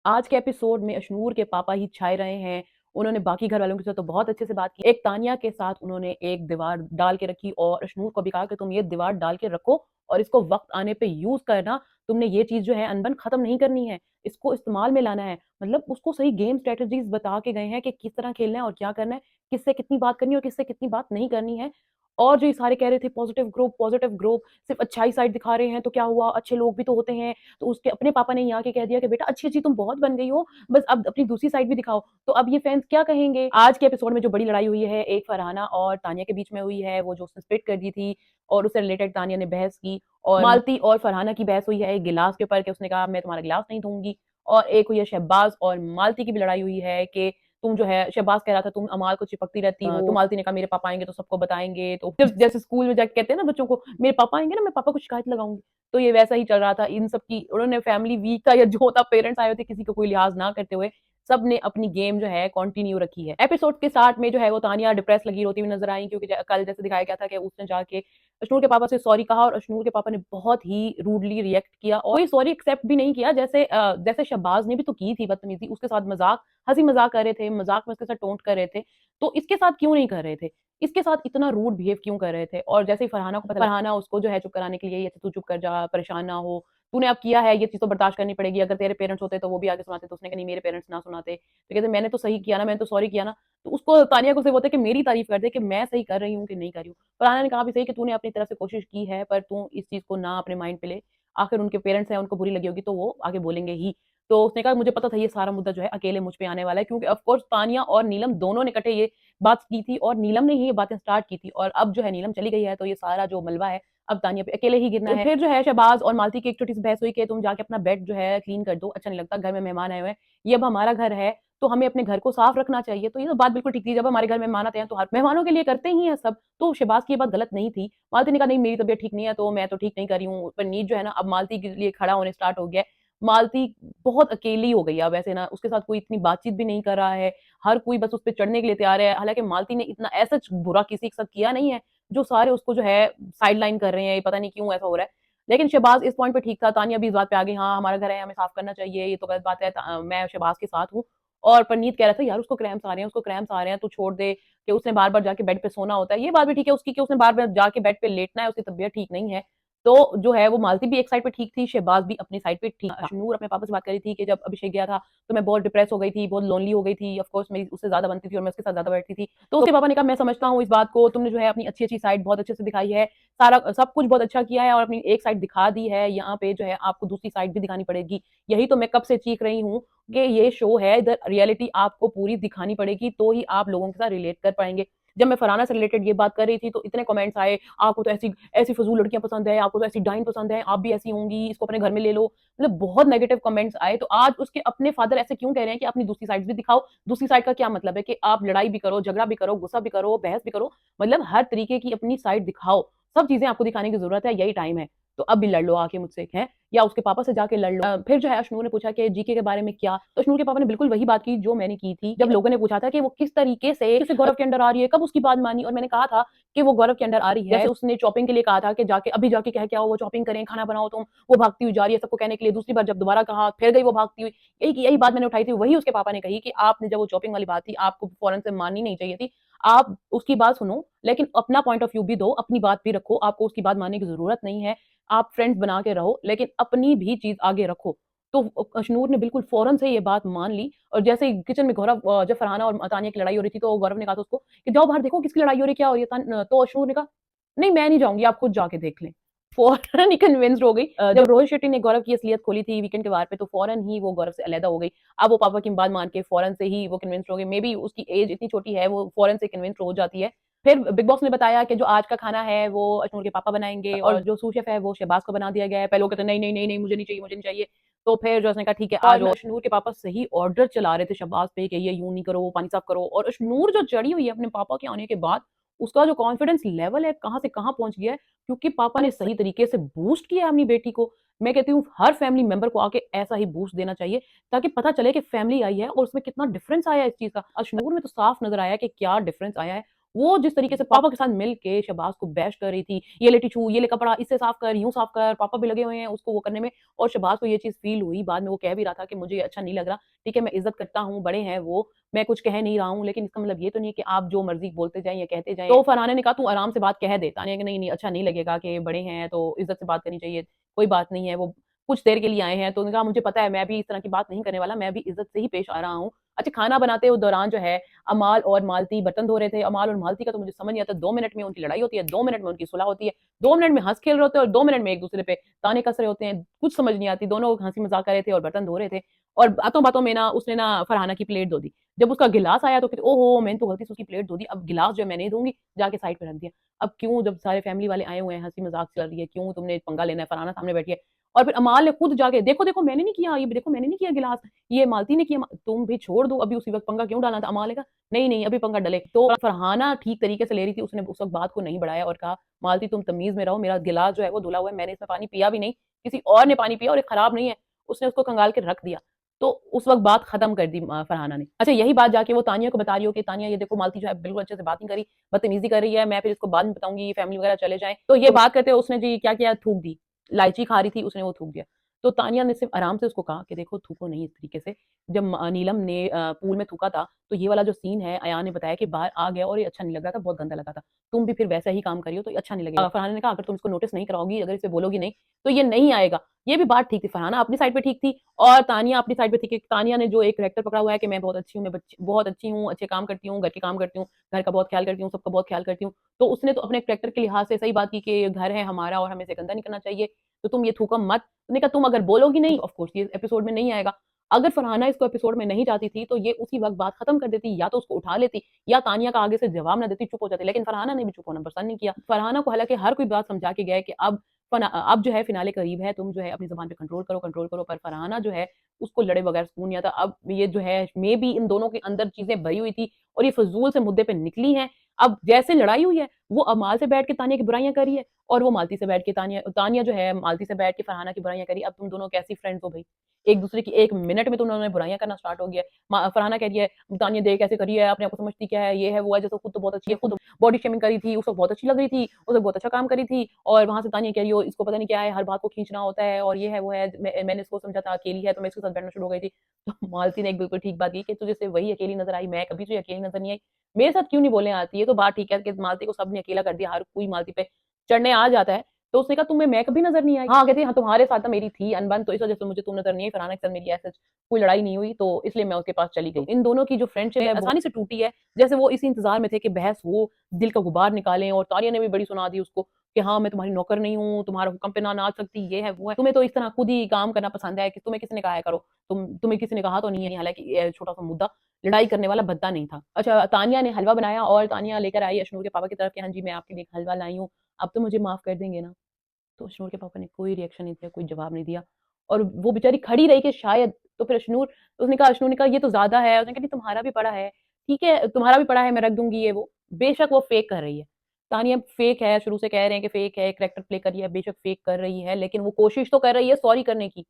आज के एपिसोड में अशनूर के पापा ही छाए रहे हैं। उन्होंने बाकी घर वालों के साथ तो बहुत अच्छे से बात की। एक तानिया के साथ उन्होंने एक दीवार डाल के रखी और अशनूर को भी कहा कि तुम ये दीवार डाल के रखो और इसको वक्त आने पे यूज करना। तुमने ये चीज जो है अनबन खत्म नहीं करनी है, इसको इस्तेमाल में लाना है। मतलब उसको सही गेम स्ट्रेटेजीज बता के गए हैं कि किस तरह खेलना है और क्या करना है, किससे कितनी बात करनी है और किससे कितनी बात नहीं करनी है। और जो ये सारे कह रहे थे पॉजिटिव ग्रुप सिर्फ अच्छाई साइड दिखा रहे हैं, तो क्या हुआ, अच्छे लोग भी तो होते हैं। तो उसके अपने पापा ने यहाँ के कह दिया कि बेटा अच्छी अच्छी तुम बहुत बन गई हो, बस अब अपनी दूसरी साइड भी दिखाओ। तो अब ये फैंस क्या कहेंगे। आज के एपिसोड में जो बड़ी लड़ाई हुई है एक फरहाना और तानिया के बीच में हुई है, वो जो उसने स्प्लिट कर दी थी और उससे रिलेटेड तानिया ने बहस की। और मालती और फरहाना की बहस हुई है एक गिलास के ऊपर कि उसने कहा मैं तुम्हारा गिलास नहीं धोऊंगी। और एक हुई है शहबाज और मालती की भी लड़ाई हुई है कि तुम जो है, शहबाज कह रहा था तुम अमाल को चिपकती रहती हो, तो मालती ने कहा मेरे पापा आएंगे तो सबको बताएंगे। तो जब जैसे स्कूल में जाके कहते हैं ना बच्चों को मेरे पापा आएंगे ना मैं पापा को शिकायत लगाऊंगी, तो ये वैसा ही चल रहा था। इन सब की उन्होंने फैमिली वीक था या जो था, पेरेंट्स आए थे किसी को कोई लिहाज ना करते हुए सब ने अपनी गेम जो है कंटिन्यू रखी है। एपिसोड के स्टार्ट में जो है वो तानिया डिप्रेस लगी रोती हुई नजर आई, क्योंकि कल जैसे दिखाया गया था कि उसने जाके अशनूर के पापा से सॉरी कहा और अशनूर के पापा ने बहुत ही रूडली रिएक्ट किया और ये सॉरी एक्सेप्ट भी नहीं किया, जैसे शहबाज ने भी तो की थी बदतमीजी, उसके साथ मजाक हंसी मजाक कर रहे थे, मजाक में उसके साथ टोंट कर रहे थे, तो इसके साथ क्यों नहीं कर रहे थे, इसके साथ इतना रूड बिहेव क्यों कर रहे थे। और जैसे ही फरहाना को पता, फरहाना उसको जो है चुप कराने के लिए ये तू चुप कर जा, परेशान ना हो, तूने अब किया है ये चीज तो बर्दाश्त करनी पड़ेगी, अगर तेरे पेरेंट्स होते तो वो भी आगे सुनाते। तो उसने कहा नहीं मेरे पेरेंट्स ना सुनाते, तो कहते मैंने तो सही किया ना, मैंने तो सॉरी किया ना। तो उसको तानिया को सिर्फ होता है कि मेरी तारीफ कर दे कि मैं सही कर रही हूँ कि नहीं कर रही हूँ। फरहाना ने कहा भी सही कि तूने अपनी तरफ से कोशिश की है, पर तू इस चीज को ना अपने माइंड पे ले, आखिर उनके पेरेंट्स हैं, उनको बुरी लगी होगी तो वो आगे बोलेंगे ही। तो उसने कहा मुझे पता था ये सारा मुद्दा जो है अकेले मुझ पे आने वाला है, क्योंकि ऑफ कोर्स तानिया और नीलम दोनों ने इकट्ठे ये बात की थी और नीलम ने ही ये बातें स्टार्ट की थी, और अब जो है नीलम चली गई है तो ये सारा जो मलबा है अब तानिया पे अकेले ही गिरना है। फिर जो है शहबाज और मालती की एक छोटी सी बहस हुई कि तुम जाके अपना बेड जो है क्लीन कर दो, अच्छा नहीं लगता, घर में मेहमान आए हुए हैं, ये अब हमारा घर है तो हमें अपने घर को साफ रखना चाहिए। तो ये तो बात बिल्कुल ठीक थी, जब हमारे घर में मेहमान आते हैं तो हर मेहमानों के लिए करते ही है सब, तो शहबाज की ये बात गलत नहीं थी। मालती ने कहा नहीं मेरी तबीयत ठीक नहीं है तो मैं तो ठीक नहीं कर रही हूँ, पर नीड जो है ना अब मालती के लिए खड़ा होने स्टार्ट हो गया है। मालती बहुत अकेली हो गई है अब, वैसे ना उसके साथ कोई इतनी बातचीत भी नहीं कर रहा है, हर कोई बस उस पर चढ़ने के लिए तैयार है। हालांकि मालती ने इतना ऐसा बुरा किसी के साथ किया नहीं है, जो सारे उसको जो है साइड लाइन कर रहे हैं, ये पता नहीं क्यों ऐसा हो रहा है। लेकिन शहबाज इस पॉइंट पे ठीक था, तानिया भी इस बात पे आ गई हाँ हमारा घर है हमें साफ करना चाहिए, ये तो गलत बात है, मैं शहबाज के साथ हूँ। और परनीत कह रहा था यार उसको क्रैम्स आ रहे हैं, उसको क्रैम्स आ रहे हैं, तू छोड़ दे, कि उसने बार बार जाके बेड पे सोना होता है। ये बात भी ठीक है उसकी कि उसने बार बार जाके बेड पे लेटना है, उसकी तबीयत ठीक नहीं है। तो जो है वो मालती भी एक साइड पे ठीक थी, शहबाज भी अपनी साइड पे ठीक था। अशनूर अपने पापा से बात करी थी कि जब अभिषेक गया था तो मैं बहुत डिप्रेस हो गई थी, बहुत लोनली हो गई थी, ऑफ कोर्स मेरी उससे ज्यादा बनती थी और मैं उसके साथ ज्यादा बैठती थी। तो उसके पापा ने कहा मैं समझता हूँ इस बात को, तुमने जो है अपनी अच्छी अच्छी साइड बहुत अच्छे से दिखाई है, सारा सब कुछ बहुत अच्छा किया है और अपनी एक साइड दिखा दी है, यहाँ पे जो है आपको दूसरी साइड भी दिखानी पड़ेगी। यही तो मैं कब से चीख रही हूँ कि ये शो है, इधर रियलिटी आपको पूरी दिखानी पड़ेगी तो ही आप लोगों के साथ रिलेट कर पाएंगे। जब मैं फरहाना से रिलेटेड ये बात कर रही थी तो इतने कमेंट्स आए, आपको तो ऐसी ऐसी फजूल लड़कियां पसंद है, आपको तो ऐसी डाइन पसंद है, आप भी ऐसी होंगी, इसको अपने घर में ले लो, मतलब बहुत नेगेटिव कमेंट्स आए। तो आज उसके अपने फादर ऐसे क्यों कह रहे हैं कि अपनी दूसरी साइड भी दिखाओ। दूसरी साइड का क्या मतलब है कि आप लड़ाई भी करो, झगड़ा भी करो, गुस्सा भी करो, बहस भी करो, मतलब हर तरीके की अपनी साइड दिखाओ, सब चीजें आपको दिखाने की जरूरत है, यही टाइम है। तो अब भी लड़ लो आके मुझसे है, या उसके पापा से जाके लड़ लो। फिर जो है अशनूर ने पूछा कि जीके के बारे में क्या, तो अशनूर के पापा ने बिल्कुल वही बात की जो मैंने की थी जब लोगों ने पूछा था कि वो किस तरीके से गौरव के अंडर आ रही है, कब उसकी बात मानी, और मैंने कहा था कि वो गौरव के अंडर आ रही है। जैसे उसने चॉपिंग के लिए कहा था कि जाके अभी जाके कह के आओ वो चॉपिंग करें, खाना बनाओ तुम, वो भागती हुई जा रही है सबको कहने के लिए, दूसरी बार जब दोबारा कहा फिर गई वो भागती हुई। यही यही बात मैंने उठाई थी, वही उसके पापा ने कही कि आपने जब वो चॉपिंग वाली बात थी आपको फौरन से माननी नहीं चाहिए थी, आप उसकी बात सुनो लेकिन अपना पॉइंट ऑफ व्यू भी दो, अपनी बात भी रखो, आपको उसकी बात मानने की जरूरत नहीं है, आप फ्रेंड्स बना के रहो लेकिन अपनी भी चीज आगे रखो। तो अशनूर ने बिल्कुल फौरन से ये बात मान ली। और जैसे ही किचन में गौरव जब फरहाना और तानिया की लड़ाई हो रही थी तो गौरव ने कहा था उसको कि जाओ बाहर देखो किसकी लड़ाई हो रही है, क्या हो रही है। तो अशनूर ने कहा नहीं मैं नहीं जाऊंगी, आप खुद जाके देख लें। फौरन ही कन्विंस्ड हो गई। जब रोहित शेट्टी ने गौरव की असलियत खोली थी वीकेंड के वार पे तो फौरन ही वो गौरव से अलहदा हो गई। अब वो पापा की बात मान के फौरन से ही वो कन्विंस्ड हो गई, मे बी उसकी एज इतनी छोटी है वो फौरन से कन्विंस्ड हो जाती है। फिर बिग बॉस ने बताया कि जो आज का खाना है वो अशनूर के पापा बनाएंगे और जो सू शेफ है वो शहबाज को बना दिया गया है। पहले वो कहते नहीं नहीं नहीं नहीं मुझे नहीं चाहिए, मुझे नहीं चाहिए। तो फिर जो उसने कहा ठीक है आज अशनूर के पापा सही ऑर्डर चला रहे थे शहबाज पे कि ये यूं नहीं करो, पानी साफ करो, और अशनूर जो चढ़ी हुई है अपने पापा के आने के बाद, उसका जो कॉन्फिडेंस लेवल है कहाँ से कहाँ पहुंच गया है, क्योंकि पापा ने सही तरीके से बूस्ट किया अपनी बेटी को। मैं कहती हूँ हर फैमिली मेंबर को आके ऐसा ही बूस्ट देना चाहिए ताकि पता चले कि फैमिली आई है और उसमें कितना डिफरेंस आया है इस चीज का। अशनूर में तो साफ नजर आया कि क्या डिफरेंस आया है, वो जिस तरीके से पापा के साथ मिल के शहबाज को बैश कर रही थी, ये ले टिश्यू, ये ले कपड़ा, इससे साफ कर, यूँ साफ कर, पापा भी लगे हुए हैं उसको वो करने में। और शहबाज को ये चीज़ फ़ील हुई, बाद में वो कह भी रहा था कि मुझे ये अच्छा नहीं लग रहा, ठीक है मैं इज़्ज़त करता हूँ, बड़े हैं वो, मैं कुछ कह नहीं रहा हूँ, लेकिन इसका मतलब ये तो नहीं है कि आप जो मर्ज़ी बोलते जाएँ या कहते जाएँ। तो फरहाना ने कहा तू आराम से बात कह दे। तानिया कि नहीं, नहीं अच्छा नहीं लगेगा कि बड़े हैं तो इज़्ज़त से बात करनी चाहिए, कोई बात नहीं है, वो कुछ देर के लिए आए हैं। तो उन्होंने कहा मुझे पता है मैं भी इस तरह की बात नहीं करने वाला, मैं भी इज़्ज़त से ही पेश आ रहा हूँ। अच्छा खाना बनाते हुए दौरान जो है अमाल और मालती बर्तन धो रहे थे। अमाल और मालती का तो मुझे समझ नहीं आता, 2 मिनट में उनकी लड़ाई होती है, 2 मिनट में उनकी सुलह होती है, 2 मिनट में हँस खेल रहे होते हैं और 2 मिनट में एक-दूसरे पे ताने कस रहे होते हैं। कुछ समझ नहीं आती, दोनों हँसी-मज़ाक कर रहे थे और बर्तन धो रहे थे और बातों-बातों में ना उसने ना फरहाना की प्लेट धो दी। जब उसका गिलास आया तो कहती ओहो! मैंने तो गलती से उसकी प्लेट धो दी, अब गिलास जो है मैं नहीं धोऊँगी, जाके साइड पे रख दिया। अब क्यों जब सारे फैमिली वाले आए हुए हैं, हँसी-मज़ाक चल रही है, क्यों तुमने पंगा लेना है? फरहाना सामने बैठी है और फिर अमाल ने खुद जाके देखो, देखो मैंने नहीं किया, ये देखो मैंने नहीं किया गिलास, ये मालती ने किया। तुम भी छोड़ दो, अभी उसी वक़्त पंगा क्यों डालना था? अमाल ने कहा नहीं, नहीं अभी पंगा डले। तो फरहाना ठीक तरीके से ले रही थी, उसने उस वक़्त बात को नहीं बढ़ाया और कहा मालती तुम तमीज़ में रहो, मेरा गिलास जो है वो धुला हुआ है, मैंने इसमें पानी पिया भी नहीं, किसी और ने पानी पिया और ये खराब नहीं है। उसने उसको खंगाल के रख दिया। तो उस वक़्त बात खत्म कर दी फरहाना ने। अच्छा यही बात जाके वो तानिया को बता रही हो कि तानिया ये देखो मालती जो है बिल्कुल अच्छे से बात नहीं कर रही, बदतमीज़ी कर रही है, मैं फिर इसको बाद में बताऊँगी, फैमिली वगैरह चले जाएँ। तो ये बात करते हुए उसने जी क्या किया थूक दी। इलायची खा रही थी, उसने वो थूक दिया। तो तानिया ने सिर्फ़ आराम से उसको कहा कि देखो थूको नहीं इस तरीके से। जब नीलम ने पूल में थूका था, तो ये वाला जो सीन है अयान ने बताया कि बाहर आ गया और ये अच्छा नहीं लग रहा था, बहुत गंदा लगा था। तुम भी फिर वैसा ही काम करी हो तो ये अच्छा नहीं लगेगा। फरहाना ने कहा अगर तुम इसको नोटिस नहीं कराओगी, अगर इसे बोलोगी नहीं, तो ये नहीं आएगा। ये भी बात ठीक थी, फरहाना अपनी साइड पे ठीक थी और तानिया अपनी साइड पे थी कि तानिया ने जो एक करैक्टर पकड़ा हुआ है कि मैं बहुत अच्छी हूँ, मैं बहुत अच्छी हूँ, अच्छे काम करती हूँ, घर के काम करती हूँ, घर का बहुत ख़्याल करती हूँ, सबका बहुत ख़्याल करती हूँ। तो उसने तो अपने करैक्टर के लिहाज़ से सही बात की कि घर है हमारा और हमें इसे गंदा नहीं करना चाहिए, तो तुम ये थूको मत। उसने कहा तुम अगर बोलोगी नहीं ऑफ कोर्स ये एपिसोड में नहीं आएगा। अगर फरहाना इसको एपिसोड में नहीं चाहती थी, तो ये उसी वक़्त बात खत्म कर देती, या तो उसको उठा लेती या तानिया का आगे से जवाब ना देती, चुप हो जाती। लेकिन फरहाना ने भी चुप होना पसंद नहीं किया। फरहाना को हालाँकि हर कोई बात समझा के गया है कि अब जो है फिनाले करीब है, तुम जो है अपनी ज़ुबान पे कंट्रोल करो। पर फरहाना जो है उसको लड़े बगैर सुकून नहीं आता। अब ये जो है मेबी इन दोनों के अंदर चीज़ें भरी हुई थी और ये फ़िज़ूल से मुद्दे पे निकली हैं। अब जैसे लड़ाई हुई है, वो अमाल से बैठ के तानिया की बुराइयाँ कर रही है और वो मालती से बैठ के तानिया जो है मालती से बैठ के फरहाना की बुराइयाँ कर रही है। अब तुम दोनों कैसी फ्रेंड्स हो भई? एक-दूसरे की 1 मिनट में तुम दोनों ने बुराइयाँ करना स्टार्ट हो गया है। फरहाना कह रही है, "तानिया देख ऐसे कर रही है, अपने आप को समझती क्या है, ये है, वो है, जैसे खुद तो बहुत अच्छी है, खुद बॉडी शेमिंग करी थी, उस वक़्त बहुत अच्छी लग रही थी, उस वक़्त बहुत अच्छा काम करी थी और वहाँ से तानिया कह रही हो इसको पता नहीं क्या है, हर बात को खींचना होता है और ये है, वो है, मैंने इसको समझा था अकेली है तो मैं इसके साथ बैठना शुरू हो गई थी।" तो मालती ने एक बिल्कुल ठीक बात की कि तुझे सिर्फ़ वही अकेली नज़र आई, मैं कभी तुझे अकेली नज़र नहीं आई। मेरे साथ क्यों नहीं बोलने आती? ये तो बात ठीक है कि मालती को सबने अकेला कर दिया, हर कोई मालती पे चढ़ने आ जाता है। तो उसने कहा तुम्हें मैं कभी नज़र नहीं आई? हाँ, कहती है हाँ, तुम्हारे साथ तो मेरी थी अनबन तो इस वज़ह से मुझे तुम नज़र नहीं आई, फरहाना के साथ मेरी ऐसे कोई लड़ाई नहीं हुई तो इसलिए मैं उसके पास चली गई। इन दोनों की जो फ्रेंडशिप है आसानी से टूटी है, जैसे वो इसी इंतज़ार में थे कि बहस हो, दिल का गुबार निकालें और तानिया ने भी बड़ी सुना दी उसको कि हाँ, मैं तुम्हारी नौकर नहीं हूँ, तुम्हारे हुक्म पे ना नाच सकती, ये है, वो है। तुम्हें तो इस तरह खुद ही काम करना पसंद है कि तुम्हें किसने कहा है करो, तुम्हें किसी ने कहा तो नहीं है, हालाँकि ये छोटा-सा मुद्दा लड़ाई करने वाला भद्दा नहीं था। अच्छा, तानिया ने हलवा बनाया और तानिया लेकर आई अशनूर के पापा की तरफ कि हाँ जी, मैं आपके लिए एक हलवा लाई हूँ, अब तो मुझे माफ़ कर देंगे ना? तो अशनूर के पापा ने कोई रिएक्शन नहीं दिया, कोई जवाब नहीं दिया और वो बेचारी खड़ी रही कि शायद तो फिर अशनूर ने कहा ये तो ज़्यादा है, उसने कहा नहीं तुम्हारा भी पड़ा है, ठीक है तुम्हारा भी पड़ा है मैं रख दूँगी ये वो। बेशक वो फेक कर रही है। तानिया फेक है, शुरू से कह रहे हैं कि फेक है, करैक्टर प्ले कर रही है, बेशक फेक कर रही है, लेकिन वो कोशिश तो कर रही है सॉरी करने की।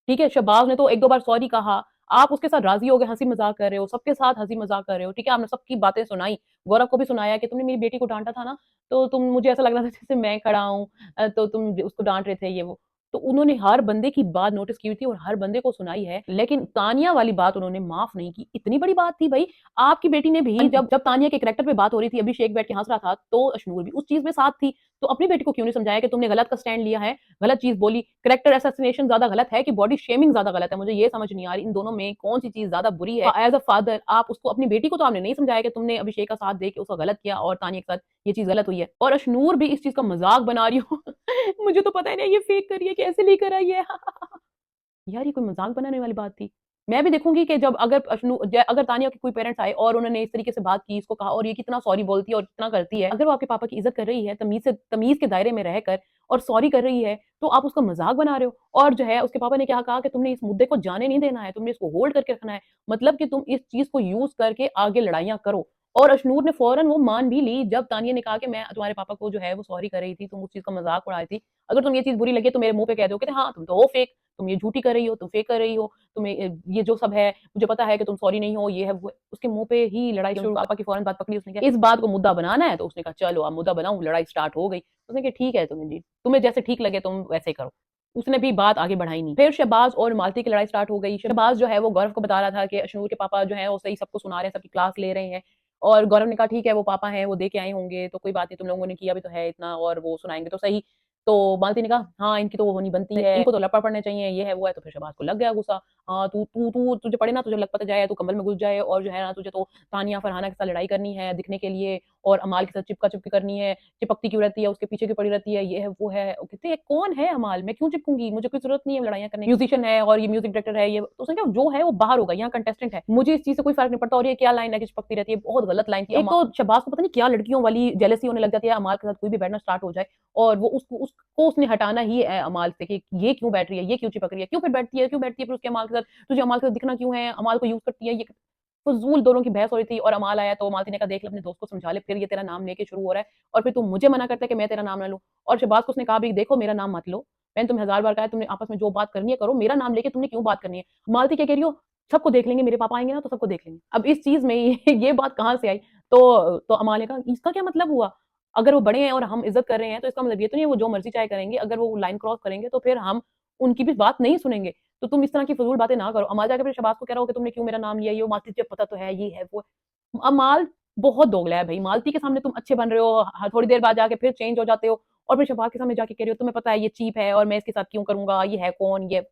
ठीक है, शहबाज़ ने तो 1-2 बार सॉरी कहा, आप उसके साथ राज़ी हो गए, हँसी-मज़ाक कर रहे हो, सबके साथ हँसी-मज़ाक कर रहे हो, ठीक है, आपने सबकी बातें सुनाई, गौरव को भी सुनाया कि तुमने मेरी बेटी को डाँटा था ना, तो तुम मुझे ऐसा लग रहा था जैसे मैं खड़ा हूँ तो तुम उसको डाँट रहे थे ये वो। तो उन्होंने हर बंदे की बात नोटिस की हुई थी और हर बंदे को सुनाई है, लेकिन तानिया वाली बात उन्होंने माफ़ नहीं की। इतनी बड़ी बात थी भई, आपकी बेटी ने भी जब जब तानिया के करैक्टर पे बात हो रही थी, अभिषेक बैठ के हँस रहा था, तो अशनूर भी उस चीज़ में साथ थी। तो अपनी बेटी को क्यों नहीं समझाया कि तुमने गलत का स्टैंड लिया है, गलत चीज़ बोली, करैक्टर असैसिनेशन ज़्यादा गलत है कि बॉडी शेमिंग ज़्यादा गलत है? मुझे ये समझ नहीं आ रही, इन दोनों में कौन-सी चीज़ ज़्यादा बुरी है? एज़ अ फादर आप उसको अपनी बेटी को तो आपने नहीं समझाया कि तुमने अभिषेक का साथ दे के उसका गलत किया और तानिया के साथ ये चीज़ गलत हुई है। और अशनूर भी इस चीज़ का मज़ाक बना रही हो मुझे तो पता ही नहीं ये फेक कर रही है, कैसे लेकर आई है? यार ये कोई मज़ाक बनाने वाली बात थी। मैं भी देखूँगी कि जब अगर तानिया के कोई पेरेंट्स आए और उन्होंने इस तरीके से बात की, इसको कहा और ये कितना सॉरी बोलती है और कितना करती है। अगर वो आपके पापा की इज़्ज़त कर रही है, तमीज़ के दायरे में रहकर और सॉरी कर रही है, तो आप उसका मज़ाक बना रहे हो। और जो है उसके पापा ने क्या कहा कि तुमने इस मुद्दे को जाने नहीं देना है, तुमने इसको होल्ड करके रखना है। मतलब कि तुम इस चीज़ को यूज़ करके आगे लड़ाइयाँ करो और अशनूर ने फ़ौरन वो मान भी ली जब तानिया ने कहा कि मैं तुम्हारे पापा को जो है वो सॉरी कर रही थी, तुम उस चीज़ का मज़ाक उड़ा रही थी। अगर तुम्हें ये चीज़ बुरी लगी है तो मेरे मुँह पे कह दो, कहते हाँ, तुम तो हो फेक, तुम ये झूठी कर रही हो, तुम फेक कर रही हो, तुम्हें ये जो सब है, मुझे पता है कि तुम सॉरी नहीं हो, ये है, वो है। उसके मुँह पे ही लड़ाई शुरू, पापा की फ़ौरन बात पकड़ी, उसने कहा इस बात को मुद्दा बनाना है, तो उसने कहा चलो अब मुद्दा बनाओ, लड़ाई स्टार्ट हो गई। उसने कहा ठीक है तुम्हें जी, तुम्हें जैसे ठीक लगे तुम वैसे करो। उसने भी बात आगे बढ़ाई नहीं। फिर शहबाज और मालती की लड़ाई स्टार्ट हो गई। शहबाज जो है वो गौरव को बता रहा था कि अशनूर के पापा जो है वो सही सबको सुना रहे हैं, सबकी क्लास ले रहे हैं। और गौरव ने कहा ठीक है वो पापा हैं, वो दे के आए होंगे तो कोई बात नहीं, तुम लोगों ने किया भी तो है इतना और वो सुनाएँगे तो सही। तो मालती ने कहा हाँ, इनकी तो वो होनी बनती है, इनको तो लपड़ पड़ने चाहिए, ये है, वो है। तो फिर शहबाज को लग गया गुस्सा। हाँ, तू तू तू तुझे पड़े ना, तुझे लग पता जाए, तू कंबल में घुस जाए और जो है ना तुझे तो तानिया फरहाना के साथ लड़ाई करनी है दिखने के लिए और अमाल के साथ चिपका-चिपकी करनी है, चिपकती क्यों रहती है, उसके पीछे क्यों पड़ी रहती है, ये है, वो है। वो कहती है कौन है अमाल? मैं क्यों चिपकूँगी? मुझे कोई ज़रूरत नहीं है लड़ाइयाँ करने की। म्यूज़िशियन है और ये म्यूज़िक डायरेक्टर है, ये तो उसने कहा जो है वो बाहर होगा, यहाँ कंटेस्टेंट है। मुझे इस चीज़ से कोई फ़र्क नहीं पड़ता और ये क्या लाइन है कि चिपकती रहती है, बहुत गलत लाइन थी। एक तो शहबाज को पता नहीं क्या लड़कियों वाली जेलसी होने लग जाती है, अमाल के साथ कोई भी बैठना स्टार्ट हो जाए और वो उसको उसने हटाना ही है अमाल से कि ये क्यों बैठ रही है, ये क्यों चिपक रही है, क्यों फिर बैठती है, क्यों बैठती है फिर उसके अमाल के साथ, तुझे अमाल के साथ दिखना क्यों है, अमाल को यूज़ करती है ये। फ़ुज़ूल दोनों की बहस हो रही थी और अमाल आया तो मालती ने कहा देख ले अपने दोस्त को समझा ले, फिर ये तेरा नाम लेके शुरू हो रहा है और फिर तू मुझे मना करता है कि मैं तेरा नाम ना लूँ। और शहबाज को उसने कहा भी देखो मेरा नाम मत लो, मैंने तुम्हें हज़ार बार कहा है तुमने आपस में जो बात करनी है करो, मेरा नाम लेके तुमने क्यों बात करनी है? मालती क्या कह रही हो, सबको देख लेंगे, मेरे पापा आएँगे ना तो सबको देख लेंगे। अब इस चीज़ में ये बात कहाँ से आई? तो अमाल ने कहा इसका क्या मतलब हुआ? अगर वो बड़े हैं और हम इज़्ज़त कर रहे हैं तो इसका मतलब ये तो नहीं है वो जो मर्ज़ी चाहे करेंगे, अगर वो लाइन क्रॉस करेंगे तो फिर हम उनकी भी बात नहीं सुनेंगे। तो तुम इस तरह की फ़िज़ूल बातें ना करो। अमाल जाके फिर शहबाज को कह रहा हो कि तुमने क्यों मेरा नाम लिया? ये वो मालती तुझे पता तो है, ये है, वो है। अमाल बहुत दोगला है भई, मालती के सामने तुम अच्छे बन रहे हो, थोड़ी देर बाद जाके फिर चेंज हो जाते हो और फिर शहबाज के सामने जाके कह रहे हो तुम्हें पता है ये चीप है और मैं इसके साथ क्यों करूँगा? ये है कौन? ये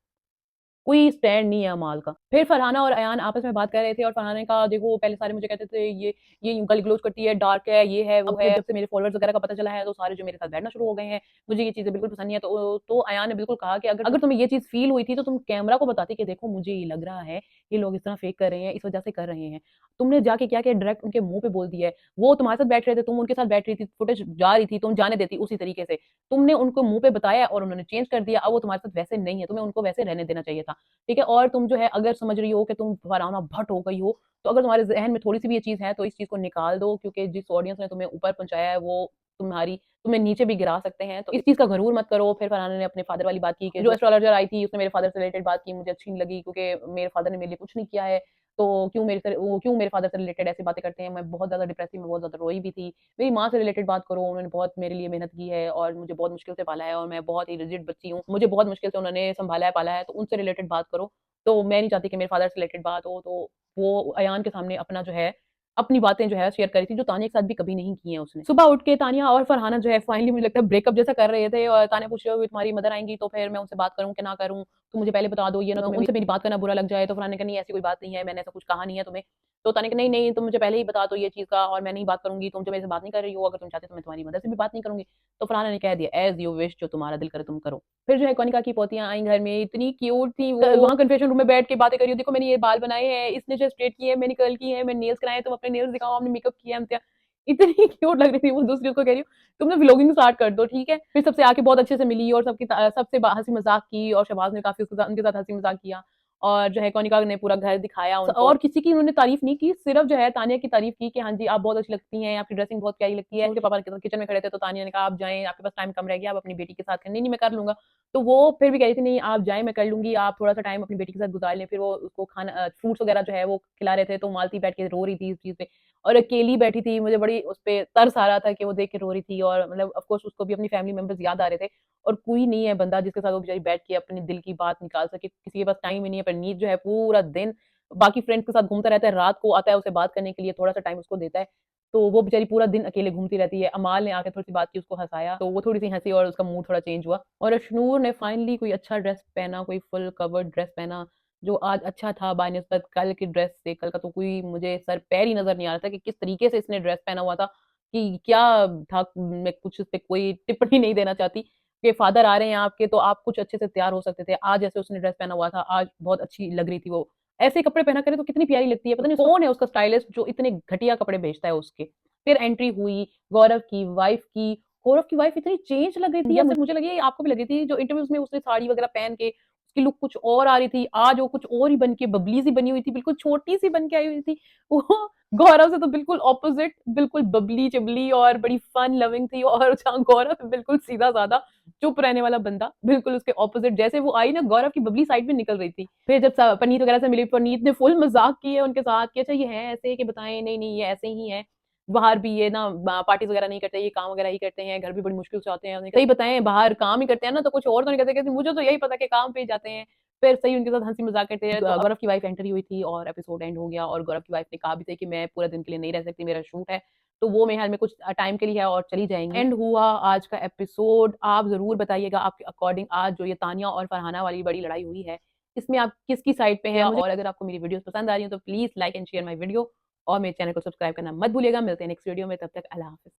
कोई स्टैंड नहीं है अमाल का। फिर फरहाना और अयान आपस में बात कर रहे थे और फरहाना ने कहा देखो पहले सारे मुझे कहते थे ये यूँ गाली-गलौज करती है, डार्क है, ये है, वो है। जब से मेरे फॉलोअर्स वगैरह का पता चला है तो सारे जो मेरे साथ बैठना शुरू हो गए हैं, मुझे ये चीज़ें बिल्कुल पसंद नहीं है। तो अयान ने बिल्कुल कहा कि अगर अगर तुम्हें ये चीज़ फ़ील हुई थी तो तुम कैमरा को बताती कि देखो मुझे ये लग रहा है, ये लोग इस तरह फेक कर रहे हैं, इस वज़ह से कर रहे हैं। तुमने जाके क्या किया डायरेक्ट उनके मुँह पे बोल दिया है। वो तुम्हारे साथ बैठ रहे थे, तुम उनके साथ बैठ रही थी, फुटेज जा रही थी, तुम जाने देती उसी तरीके से। तुमने उनको मुँह पे बताया और उन्होंने चेंज कर दिया, अब वो तुम्हारे साथ वैसे नहीं है, तुम्हें उनको वैसे रहने देना चाहिए था। ठीक है? और तुम जो है अगर समझ रही हो कि तुम फरहाना भट्ट हो गई हो, तो अगर तुम्हारे ज़हन में थोड़ी-सी भी ये चीज़ है तो इस चीज़ को निकाल दो क्योंकि जिस ऑडियंस ने तुम्हें ऊपर पहुँचाया है वो तुम्हें नीचे भी गिरा सकते हैं। तो इस चीज़ का गरूर मत करो। फिर फरहाना ने अपने फादर वाली बात की कि जो एस्ट्रोलॉजर आई थी उसने मेरे फादर से रिलेटेड बात की, मुझे अच्छी नहीं लगी क्योंकि मेरे फादर ने मेरे लिए कुछ नहीं किया है। तो क्यों मेरे फादर से रिलेटेड ऐसी बातें करते हैं। मैं बहुत ज़्यादा डिप्रेस थी, मैं बहुत ज़्यादा रोई भी थी। मेरी माँ से रिलेटेड बात करो, उन्होंने बहुत मेरे लिए मेहनत की है और मुझे बहुत मुश्किल से पाला है और मैं बहुत ही रिजिड बच्ची हूँ। मुझे बहुत मुश्किल से उन्होंने सँभाला है, पाला है, तो उनसे रिलेटेड बात करो। तो मैं नहीं चाहती कि मेरे फादर से रिलेटेड बात हो, तो वो अयान के सामने अपना जो है, अपनी बातें जो है शेयर करी थी, जो तानिया के साथ भी कभी नहीं की हैं उसने। सुबह उठ के तानिया और फरहाना जो है फाइनली मुझे लगता है ब्रेकअप जैसा कर रहे थे और तानिया पूछ रही होगी तुम्हारी मदर आएँगी तो फिर मैं उनसे बात करूँ कि ना करूँ? तुम मुझे पहले बता दो, ये ना तुम्हें उनसे मेरी बात करना बुरा लग जाए। तो फरहाना ने कहा नहीं ऐसी कोई बात नहीं है, मैंने ऐसा कुछ कहा नहीं है तुम्हें। तो तानिया कहा नहीं, नहीं तुम मुझे पहले ही बता दो ये चीज़ का और मैं नहीं बात करूँगी, तुम जो मेरे से बात नहीं कर रही हो, अगर तुम चाहते हो तो मैं तुम्हारी मदर से भी बात नहीं करूँगी। तो फरहाना ने कह दिया एज़ यू विश, जो तुम्हारा दिल करे तुम करो। फिर जो है कनिका की पोतियाँ आई घर में, इतनी क्यूट थी वो, वहाँ कन्फेशन रूम में बैठ के बातें कर रही हो, देखो मैंने ये बाल बनाए हैं, इसने जो स्ट्रेट किए हैं, मैंने कर्ल किए हैं, मैंने नेल्स कराए हैं, तुम अपने नेल्स दिखाओ, हमने मेकअप किया है इम्तिया। इतनी क्यूट लग रही थी वो, दूसरी उसको कह रही हूँ, तुमने व्लॉगिंग स्टार्ट कर दो, ठीक है? फिर सबसे आके बहुत अच्छे से मिली और सबसे हँसी मज़ाक की और शहबाज ने काफ़ी उसके साथ उनके साथ हँसी मज़ाक किया और जो है कनिका ने पूरा घर दिखाया उनको और किसी की उन्होंने तारीफ़ नहीं की, सिर्फ़ जो है तानिया की तारीफ़ की कि हाँ जी, आप बहुत अच्छी लगती हैं, आपकी ड्रेसिंग बहुत प्यारी लगती है। उनके पापा किचन में खड़े थे तो तानिया ने कहा, "आप जाएँ, आपके पास टाइम कम रह गया, आप अपनी बेटी के साथ" नहीं, नहीं मैं कर लूँगा। तो वो फिर भी कह रही थी, "नहीं, आप जाएँ, मैं कर लूँगी, आप थोड़ा-सा टाइम अपनी बेटी के साथ गुज़ार लें।" फिर वो उसको फ्रूट्स वग़ैरह जो है वो खिला रहे थे, तो मालती बैठ के रो रही थी इस चीज़ पे और अकेली बैठी थी। मुझे बड़ी उस पे तरस आ रहा था कि वो देख के रो रही थी और मतलब ऑफ़ कोर्स उसको भी अपनी फैमिली मेंबर्स याद आ रहे थे और कोई नहीं है बंदा जिसके साथ वो बेचारी बैठ के अपने दिल की बात निकाल सके। किसी के पास टाइम ही नहीं है, परनीत जो है पूरा दिन बाकी फ्रेंड्स के साथ घूमता रहता है, रात को आता है उसे बात करने के लिए, थोड़ा-सा टाइम उसको देता है। तो वो बेचारी पूरा दिन अकेले घूमती रहती है। अमाल ने आके थोड़ी-सी बात की, उसको हँसाया, तो वो थोड़ी-सी हँसी और उसका मूड थोड़ा चेंज हुआ और अशनूर ने फाइनली कोई अच्छा ड्रेस पहना, कोई फुल कवर्ड ड्रेस पहना, जो आज अच्छा था बानिस्बत कल की ड्रेस से। कल का तो कोई मुझे सर-पैर ही नज़र नहीं आ रहा था कि किस तरीके से इसने ड्रेस पहना हुआ था, कि क्या था। मैं कुछ इस पे कोई टिप्पणी नहीं देना चाहती कि फादर आ रहे हैं आपके, तो आप कुछ अच्छे से तैयार हो सकते थे। आज जैसे उसने ड्रेस पहना हुआ था, आज बहुत अच्छी लग रही थी वो। ऐसे कपड़े पहना करे तो कितनी प्यारी लगती है। पता नहीं कौन है उसका स्टाइलिस्ट जो इतने घटिया कपड़े भेजता है उसके। फिर एंट्री हुई गौरव की वाइफ की। गौरव की वाइफ इतनी चेंज लग रही थी या फिर मुझे लगी आपको भी लगी थी जो इंटरव्यूज़ में उसने साड़ी वगैरह पहन के उसकी लुक कुछ और आ रही थी, आज वो कुछ और ही बन के बबली सी बनी हुई थी, बिल्कुल छोटी सी बन के आई हुई थी। वो गौरव से तो बिल्कुल ऑपोजिट, बिल्कुल बबली चबली और बड़ी फन लविंग थी, और जहाँ गौरव बिल्कुल सीधा साधा चुप रहने वाला बंदा, बिल्कुल उसके ऑपोजिट। जैसे वो आई ना, गौरव की बबली साइड में निकल रही थी। फिर जब पनीत वगैरह से मिली, पनीत ने फुल मजाक किए उनके साथ कि अच्छा ये है ऐसे, कि बताएं, नहीं नहीं ये ऐसे ही है, बाहर भी ये ना पार्टीज वगैरह नहीं करते, ये काम वगैरह ही करते हैं, घर भी बड़ी मुश्किल से आते हैं। सही बताएं, बाहर काम ही करते हैं ना, तो कुछ और तो नहीं करते। कहते मुझे तो यही पता कि काम पे ही जाते हैं। फिर सही उनके साथ हंसी मजाक करते हैं। तो गौरव की वाइफ एंट्री हुई थी और एपिसोड एंड हो गया, और गौरव की वाइफ ने कहा भी था कि मैं पूरा दिन के लिए नहीं रह सकती, मेरा शूट है। तो वो मेरे ख्याल में कुछ टाइम के लिए है और चली जाएंगी। एंड हुआ आज का एपिसोड। आप जरूर बताइएगा आपके अकॉर्डिंग आज जो ये तानिया और फरहाना वाली बड़ी लड़ाई हुई है, इसमें आप किसकी साइड पे हैं। और अगर आपको मेरी वीडियोस पसंद आ रही हो तो please like and share my video, और मेरे चैनल को सब्सक्राइब करना मत भूलिएगा। मिलते हैं नेक्स्ट वीडियो में, तब तक अल्लाह हाफिज।